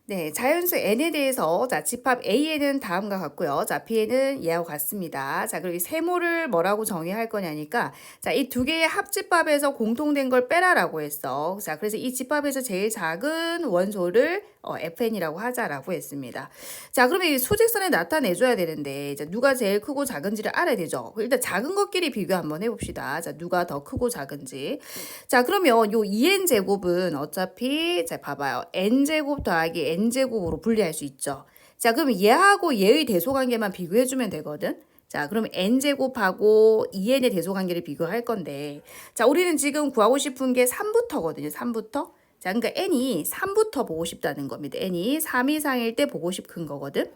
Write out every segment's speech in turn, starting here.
네, 자연수 n에 대해서 자, 집합 a에는 다음과 같고요. 자, b에는 얘와 같습니다. 자, 그리고 이 세모를 뭐라고 정의할 거냐니까 자, 이 두 개의 합집합에서 공통된 걸 빼라라고 했어. 자, 그래서 이 집합에서 제일 작은 원소를 fn이라고 하자라고 했습니다. 자, 그러면 이 수직선에 나타내줘야 되는데 이제 누가 제일 크고 작은지를 알아야 되죠. 일단 작은 것끼리 비교 한번 해봅시다. 자, 누가 더 크고 작은지. 자, 그러면 요 2n 제곱은 어차피 자, 봐봐요. n 제곱 더하기 n 제곱으로 분리할 수 있죠. 자, 그럼 얘하고 얘의 대소관계만 비교해 주면 되거든. 자, 그럼 n 제곱하고 2n의 대소관계를 비교할 건데 자, 우리는 지금 구하고 싶은 게 3부터거든요. 3부터. 자, 그러니까 n이 3부터 보고 싶다는 겁니다. n이 3 이상일 때 보고 싶은 거거든.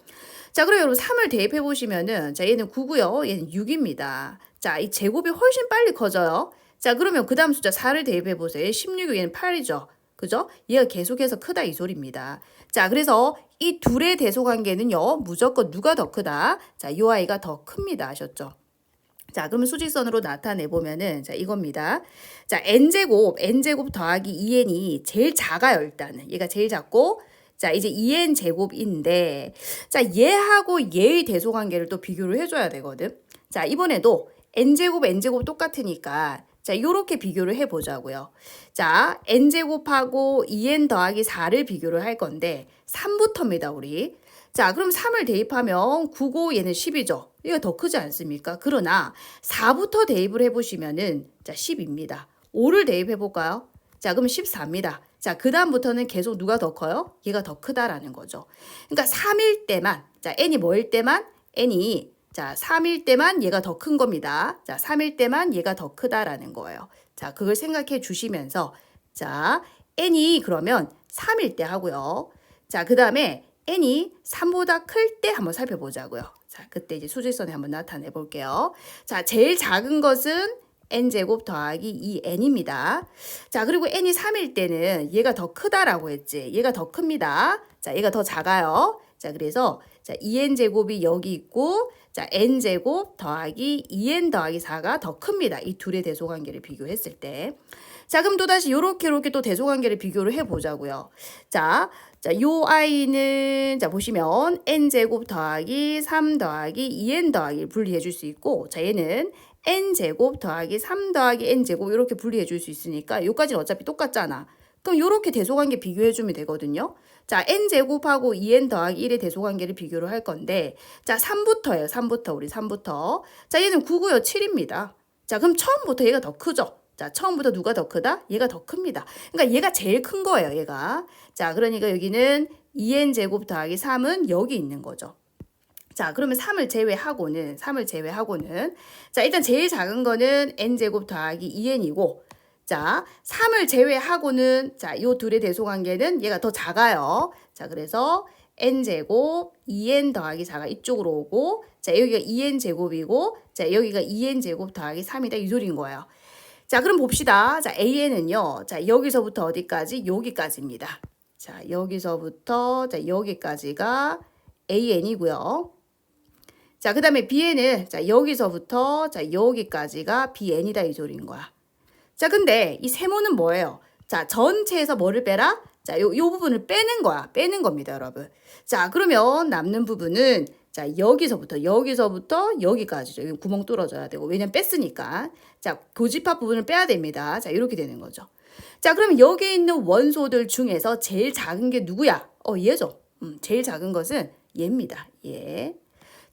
자, 그럼 여러분 3을 대입해 보시면은 자, 얘는 9고요. 얘는 6입니다. 자, 이 제곱이 훨씬 빨리 커져요. 자, 그러면 그 다음 숫자 4를 대입해 보세요. 16이고 얘는 8이죠. 그죠? 얘가 계속해서 크다 이 소리입니다. 자, 그래서 이 둘의 대소관계는요. 무조건 누가 더 크다? 자, 이 아이가 더 큽니다. 아셨죠? 자, 그러면 수직선으로 나타내 보면은 자, 이겁니다. 자, n제곱 더하기 2n이 제일 작아요, 일단은. 얘가 제일 작고 자, 이제 2n 제곱인데 자, 얘하고 얘의 대소관계를 또 비교를 해 줘야 되거든. 자, 이번에도 n제곱 똑같으니까 자, 요렇게 비교를 해 보자고요. 자, n제곱하고 2n 더하기 4를 비교를 할 건데 3부터입니다, 우리. 자, 그럼 3을 대입하면 9고 얘는 10이죠. 얘가 더 크지 않습니까? 그러나 4부터 대입을 해보시면은 자, 10입니다. 5를 대입해 볼까요? 자, 그럼 14입니다. 자, 그 다음부터는 계속 누가 더 커요? 얘가 더 크다라는 거죠. 그러니까 3일 때만, 자, n이 뭐일 때만? n이 자, 3일 때만 얘가 더 큰 겁니다. 자, 3일 때만 얘가 더 크다라는 거예요. 자, 그걸 생각해 주시면서 자, n이 그러면 3일 때 하고요. 자, 그 다음에 n이 3보다 클 때 한번 살펴보자고요. 자, 그때 이제 수직선에 한번 나타내 볼게요. 자, 제일 작은 것은 n제곱 더하기 2n입니다. 자, 그리고 n이 3일 때는 얘가 더 크다라고 했지. 얘가 더 큽니다. 자, 얘가 더 작아요. 자, 그래서 자, 2n제곱이 여기 있고 자, n제곱 더하기 2n 더하기 4가 더 큽니다. 이 둘의 대소관계를 비교했을 때. 자, 그럼 또다시 요렇게 또 대소관계를 비교를 해보자고요. 자, 요 아이는 자, 보시면 n제곱 더하기 3 더하기 2n 더하기 분리해 줄 수 있고 자, 얘는 n제곱 더하기 3 더하기 n제곱 이렇게 분리해 줄 수 있으니까 요까지는 어차피 똑같잖아. 그럼 요렇게 대소관계 비교해 주면 되거든요. 자, n제곱하고 2n 더하기 1의 대소관계를 비교를 할 건데 자, 3부터예요. 3부터 우리 3부터. 자, 얘는 9고요. 7입니다. 자, 그럼 처음부터 얘가 더 크죠? 자, 처음부터 누가 더 크다? 얘가 더 큽니다. 그러니까 얘가 제일 큰 거예요, 얘가. 자, 그러니까 여기는 2n 제곱 더하기 3은 여기 있는 거죠. 자, 그러면 3을 제외하고는 자, 일단 제일 작은 거는 n제곱 더하기 2n이고 자, 3을 제외하고는 자, 요 둘의 대소관계는 얘가 더 작아요. 자, 그래서 n제곱 2n 더하기 4가 이쪽으로 오고 자, 여기가 2n 제곱이고 자, 여기가 2n 제곱 더하기 3이다 이 소리인 거예요. 자, 그럼 봅시다. 자, AN은요. 자, 여기서부터 어디까지? 여기까지입니다. 자, 여기서부터 자, 여기까지가 AN이고요. 자, 그 다음에 BN은 자, 여기서부터 자, 여기까지가 BN이다 이 소리인 거야. 자, 근데 이 세모는 뭐예요? 자, 전체에서 뭐를 빼라? 자, 요 부분을 빼는 거야. 빼는 겁니다, 여러분. 자, 그러면 남는 부분은 자, 여기서부터 여기까지죠. 여기 구멍 뚫어줘야 되고. 왜냐면 뺐으니까. 자, 교집합 부분을 빼야 됩니다. 자, 이렇게 되는 거죠. 자, 그러면 여기 있는 원소들 중에서 제일 작은 게 누구야? 얘죠. 제일 작은 것은 얘입니다. 얘.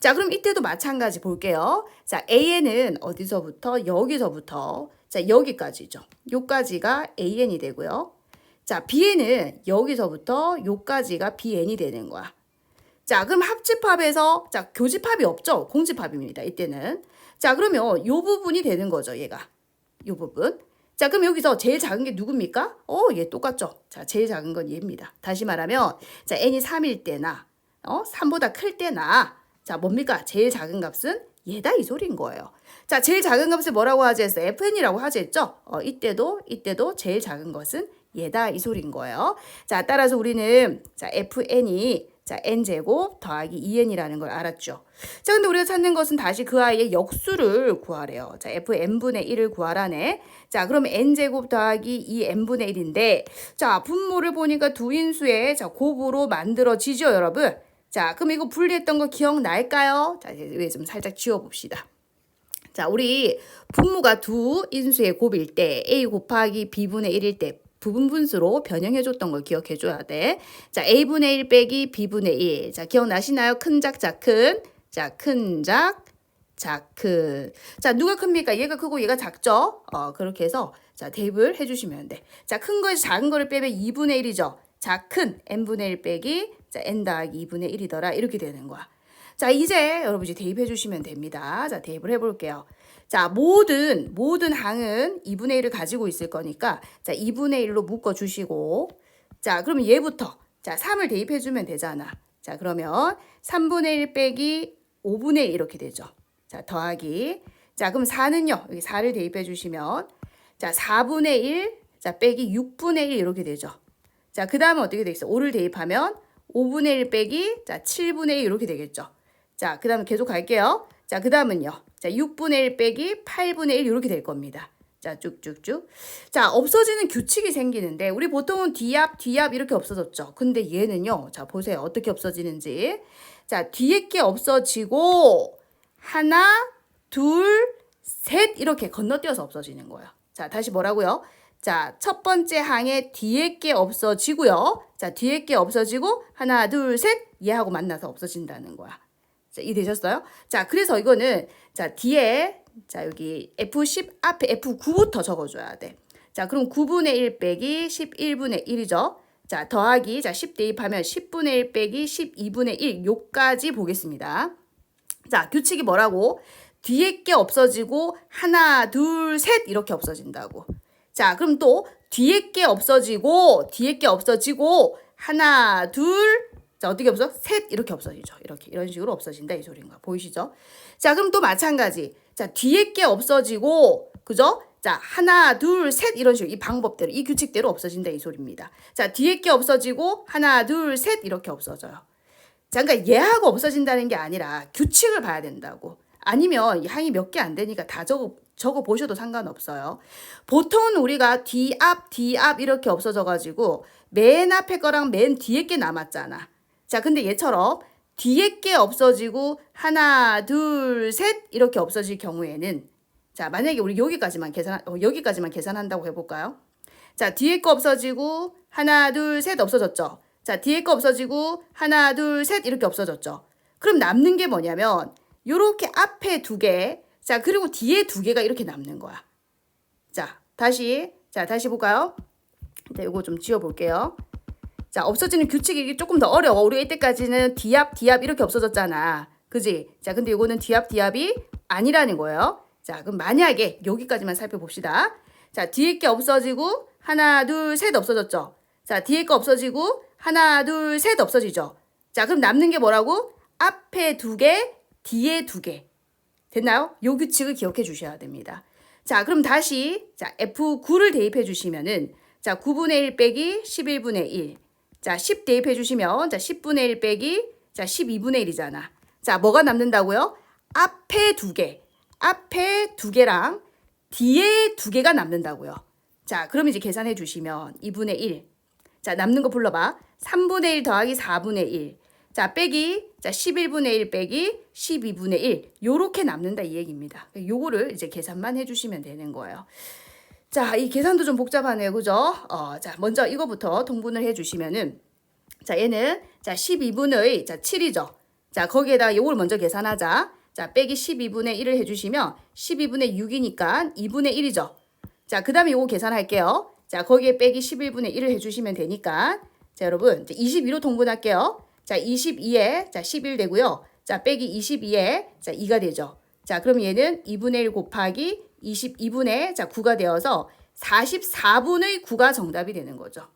자, 그럼 이때도 마찬가지 볼게요. 자, AN은 어디서부터? 여기서부터. 자, 여기까지죠. 요까지가 AN이 되고요. 자, BN은 여기서부터 요까지가 BN이 되는 거야. 자, 그럼 합집합에서 자, 교집합이 없죠? 공집합입니다. 이때는. 자, 그러면 요 부분이 되는 거죠, 얘가. 요 부분. 자, 그럼 여기서 제일 작은 게 누굽니까? 얘 똑같죠? 자, 제일 작은 건 얘입니다. 다시 말하면 자, n이 3일 때나 3보다 클 때나 자, 뭡니까? 제일 작은 값은 얘다 이 소리인 거예요. 자, 제일 작은 값을 뭐라고 하지 했어? FN이라고 하지 했죠? 이때도 제일 작은 것은 얘다 이 소리인 거예요. 자, 따라서 우리는 자, FN이 자, n제곱 더하기 2n이라는 걸 알았죠. 자, 근데 우리가 찾는 것은 다시 그 아이의 역수를 구하래요. 자, fn분의 1을 구하라네. 자, 그럼 n제곱 더하기 2n분의 1인데, 자, 분모를 보니까 두 인수의 자, 곱으로 만들어지죠, 여러분? 자, 그럼 이거 분리했던 거 기억날까요? 자, 이제 좀 살짝 지워봅시다. 자, 우리 분모가 두 인수의 곱일 때, a 곱하기 b분의 1일 때, 부분분수로 변형해줬던 걸 기억해줘야 돼. 자, a분의 1 빼기 b분의 1. 자, 기억나시나요? 큰 작, 작큰. 자, 큰 작, 작큰. 자, 누가 큽니까? 얘가 크고 얘가 작죠? 그렇게 해서, 자, 대입을 해주시면 돼. 자, 큰 거에서 작은 거를 빼면 2분의 1이죠. 작큰 n분의 1 빼기, 자, n 더하기 2분의 1이더라. 이렇게 되는 거야. 자, 이제 여러분 이제 대입해 주시면 됩니다. 자, 대입을 해볼게요. 자, 모든 항은 2분의 1을 가지고 있을 거니까, 자, 2분의 1로 묶어주시고, 자, 그러면 얘부터, 자, 3을 대입해주면 되잖아. 자, 그러면 3분의 1 빼기 5분의 1 이렇게 되죠. 자, 더하기. 자, 그럼 4는요, 여기 4를 대입해주시면, 자, 4분의 1, 자, 빼기 6분의 1 이렇게 되죠. 자, 그 다음에 어떻게 되겠어? 5를 대입하면 5분의 1 빼기, 자, 7분의 1 이렇게 되겠죠. 자, 그 다음에 계속 갈게요. 자, 그 다음은요. 자, 6분의 1 빼기 8분의 1 이렇게 될 겁니다. 자, 쭉쭉쭉. 자, 없어지는 규칙이 생기는데 우리 보통은 뒤압 이렇게 없어졌죠. 근데 얘는요. 자, 보세요. 어떻게 없어지는지. 자, 뒤에 게 없어지고 하나, 둘, 셋 이렇게 건너뛰어서 없어지는 거예요. 자, 다시 뭐라고요? 자, 첫 번째 항에 뒤에 게 없어지고요. 자, 뒤에 게 없어지고 하나, 둘, 셋 얘하고 만나서 없어진다는 거야. 자, 이해되셨어요? 자, 그래서 이거는 자, 뒤에 자, 여기 F10 앞에 F9부터 적어줘야 돼. 자, 그럼 9분의 1 빼기 11분의 1이죠. 자, 더하기 자, 10 대입하면 10분의 1 빼기 12분의 1 요까지 보겠습니다. 자, 규칙이 뭐라고? 뒤에 게 없어지고 하나, 둘, 셋 이렇게 없어진다고. 자, 그럼 또 뒤에 게 없어지고 하나, 둘, 자, 어떻게 없어? 셋 이렇게 없어지죠. 이렇게 이런 식으로 없어진다 이 소리인 거야. 보이시죠? 자, 그럼 또 마찬가지. 자, 뒤에 게 없어지고 그죠? 자, 하나, 둘, 셋 이런 식으로 이 방법대로 이 규칙대로 없어진다 이 소리입니다. 자, 뒤에 게 없어지고 하나, 둘, 셋 이렇게 없어져요. 자, 그러니까 얘하고 없어진다는 게 아니라 규칙을 봐야 된다고. 아니면 이 항이 몇 개 안 되니까 다 적어 보셔도 상관없어요. 보통은 우리가 뒤앞 이렇게 없어져가지고 맨 앞에 거랑 맨 뒤에 게 남았잖아. 자, 근데 얘처럼 뒤에 게 없어지고 하나, 둘, 셋 이렇게 없어질 경우에는 자, 만약에 우리 여기까지만 계산한다고 해볼까요? 자, 뒤에 거 없어지고 하나, 둘, 셋 없어졌죠. 자, 뒤에 거 없어지고 하나, 둘, 셋 이렇게 없어졌죠. 그럼 남는 게 뭐냐면 요렇게 앞에 두 개, 자, 그리고 뒤에 두 개가 이렇게 남는 거야. 자, 다시 볼까요? 자, 요거 좀 지워볼게요. 자, 없어지는 규칙이 조금 더 어려워. 우리가 이때까지는 뒤압 이렇게 없어졌잖아. 그지? 자, 근데 요거는 뒤압이 아니라는 거예요. 자, 그럼 만약에 여기까지만 살펴봅시다. 자, 뒤에 게 없어지고 하나, 둘, 셋 없어졌죠. 자, 뒤에 거 없어지고 하나, 둘, 셋 없어지죠. 자, 그럼 남는 게 뭐라고? 앞에 두 개, 뒤에 두 개. 됐나요? 요 규칙을 기억해 주셔야 됩니다. 자, 그럼 다시 자, F9를 대입해 주시면은 자, 9분의 1 빼기 11분의 1. 자, 10 대입해 주시면 자, 10분의 1 빼기 자, 12분의 1이잖아. 자, 뭐가 남는다고요? 앞에 두 개랑 뒤에 두 개가 남는다고요. 자, 그럼 이제 계산해 주시면 2분의 1. 자, 남는 거 불러봐. 3분의 1 더하기 4분의 1. 자, 빼기 자, 11분의 1 빼기 12분의 1. 요렇게 남는다 이 얘기입니다. 요거를 이제 계산만 해주시면 되는 거예요. 자, 이 계산도 좀 복잡하네요. 그죠? 자, 먼저 이거부터 통분을 해주시면은 자, 얘는 자, 12분의 자, 7이죠. 자, 거기에다가 요걸 먼저 계산하자. 자, 빼기 12분의 1을 해주시면 12분의 6이니까 2분의 1이죠. 자, 그 다음에 요거 계산할게요. 자, 거기에 빼기 11분의 1을 해주시면 되니까 자, 여러분 22로 통분할게요. 자, 22에 자, 11 되고요. 자, 빼기 22에 자, 2가 되죠. 자, 그럼 얘는 2분의 1 곱하기 22분의 자, 9가 되어서 44분의 9가 정답이 되는 거죠.